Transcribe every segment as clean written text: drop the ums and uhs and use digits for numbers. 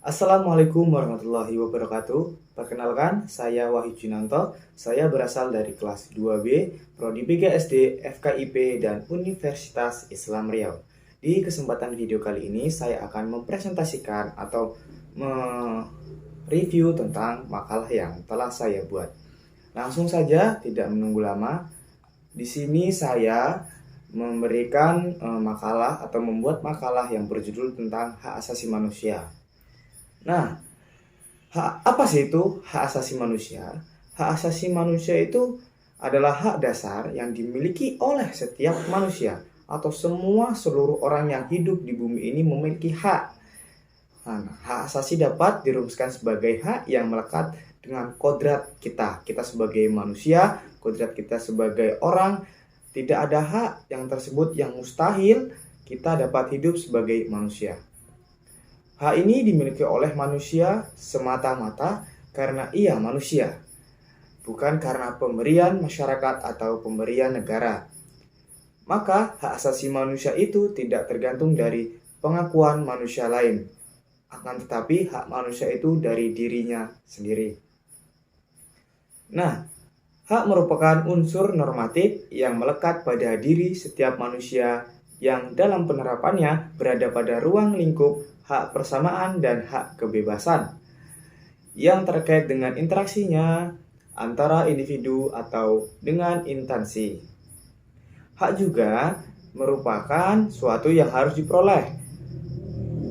Assalamualaikum warahmatullahi wabarakatuh. Perkenalkan, saya Wahyu Junanto. Saya berasal dari kelas 2B, Prodi PGSD, FKIP, dan Universitas Islam Riau. Di kesempatan video kali ini, saya akan mempresentasikan atau mereview tentang makalah yang telah saya buat. Langsung saja, tidak menunggu lama. Di sini saya memberikan makalah atau membuat makalah yang berjudul tentang hak asasi manusia. Nah, apa sih itu hak asasi manusia? Hak asasi manusia itu adalah hak dasar yang dimiliki oleh setiap manusia atau seluruh orang yang hidup di bumi ini memiliki hak. Nah, hak asasi dapat dirumuskan sebagai hak yang melekat dengan kodrat kita. Kita sebagai manusia, kodrat kita sebagai orang, tidak ada hak yang tersebut yang mustahil kita dapat hidup sebagai manusia. Hak ini dimiliki oleh manusia semata-mata karena ia manusia, bukan karena pemberian masyarakat atau pemberian negara. Maka hak asasi manusia itu tidak tergantung dari pengakuan manusia lain, akan tetapi hak manusia itu dari dirinya sendiri. Nah, hak merupakan unsur normatif yang melekat pada diri setiap manusia yang dalam penerapannya berada pada ruang lingkup hak persamaan dan hak kebebasan yang terkait dengan interaksinya antara individu atau dengan instansi. Hak juga merupakan suatu yang harus diperoleh.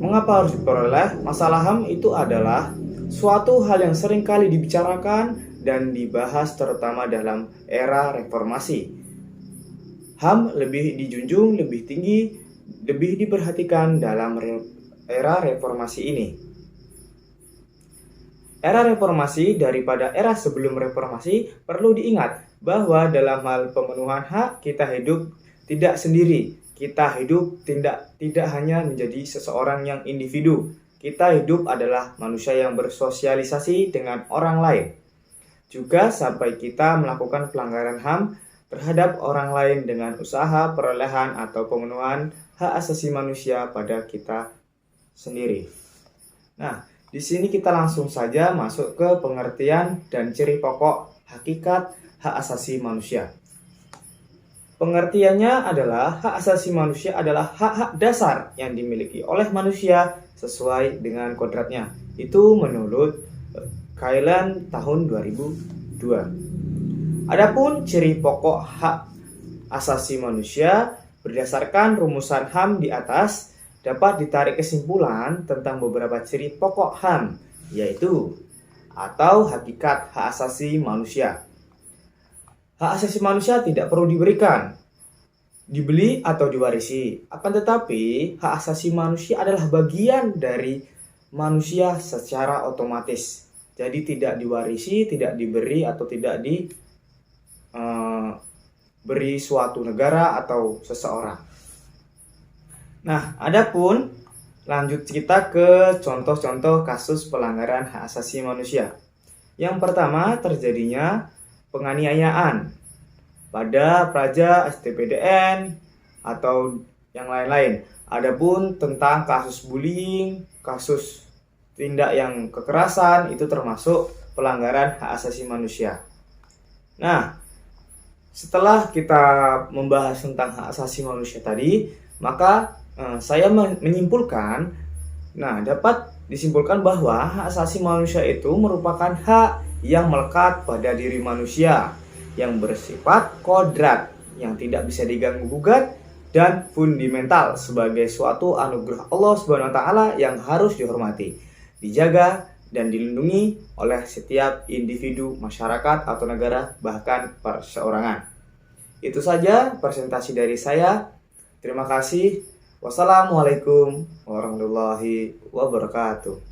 Mengapa harus diperoleh? Masalah HAM itu adalah suatu hal yang sering kali dibicarakan dan dibahas terutama dalam era reformasi. HAM lebih dijunjung, lebih tinggi, lebih diperhatikan dalam era reformasi ini. Era reformasi daripada era sebelum reformasi perlu diingat bahwa dalam hal pemenuhan hak kita hidup tidak sendiri. Kita hidup tidak hanya menjadi seseorang yang individu. Kita hidup adalah manusia yang bersosialisasi dengan orang lain. Juga sampai kita melakukan pelanggaran HAM terhadap orang lain dengan usaha perolehan atau pemenuhan hak asasi manusia pada kita sendiri. Nah, di sini kita langsung saja masuk ke pengertian dan ciri pokok hakikat hak asasi manusia. Pengertiannya adalah hak asasi manusia adalah hak-hak dasar yang dimiliki oleh manusia sesuai dengan kodratnya. Itu menurut Kailan tahun 2002. Adapun ciri pokok hak asasi manusia berdasarkan rumusan HAM di atas dapat ditarik kesimpulan tentang beberapa ciri pokok HAM, yaitu atau hakikat hak asasi manusia. Hak asasi manusia tidak perlu diberikan, dibeli atau diwarisi. Akan tetapi, hak asasi manusia adalah bagian dari manusia secara otomatis. Jadi tidak diwarisi, tidak diberi atau tidak diberi suatu negara atau seseorang. Nah, adapun lanjut kita ke contoh-contoh kasus pelanggaran hak asasi manusia. Yang pertama terjadinya penganiayaan pada praja STPDN atau yang lain-lain. Adapun tentang kasus bullying, kasus tindak yang kekerasan itu termasuk pelanggaran hak asasi manusia. Nah, setelah kita membahas tentang hak asasi manusia tadi, maka saya menyimpulkan, dapat disimpulkan bahwa hak asasi manusia itu merupakan hak yang melekat pada diri manusia, yang bersifat kodrat, yang tidak bisa diganggu-gugat, dan fundamental sebagai suatu anugerah Allah Subhanahu wa taala yang harus dihormati, dijaga, dan dilindungi oleh setiap individu, masyarakat, atau negara, bahkan perseorangan. Itu saja presentasi dari saya. Terima kasih. Wassalamualaikum warahmatullahi wabarakatuh.